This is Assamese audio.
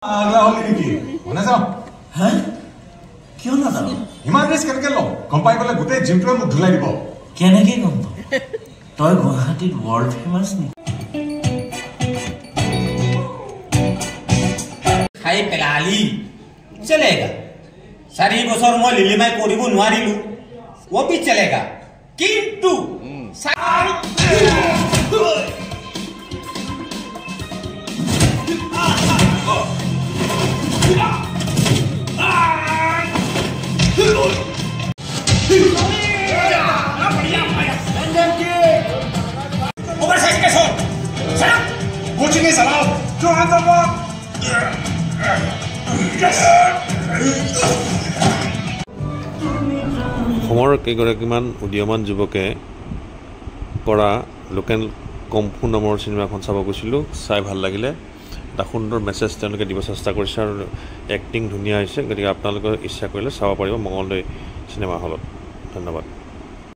আগলা হলি নেকি মানে যাও হে কিয় নাজানো ইমান ৰিস্ক কেনেকে ল গম পাই গ'লে গোটেই জিমটোৱে মোক ধুলাই দিব কেনেকে গম পাৱ তই গুৱাহাটীত ৱৰ্ল্ড ফেমাছ নি খাই পেলালি চলেগা 4 বছৰ মই লিলিমাই কৰিব নোৱাৰিলো ও भी चलेगा কিন্তু ओवरसाइज के shot sir coaching is allowed to hand the ball অসমৰ কেইগৰাকীমান উদীয়মান যুৱকে কৰা লোকেল কম্ফু নামৰ চিনেমাখন চাব গৈছিলোঁ চাই ভাল লাগিলে এটা সুন্দৰ মেছেজ তেওঁলোকে দিব চেষ্টা কৰিছে আৰু এক্টিং ধুনীয়া হৈছে গতিকে আপোনালোকে ইচ্ছা কৰিলে চাব পাৰিব মঙলদৈ চিনেমা হলত ধন্যবাদ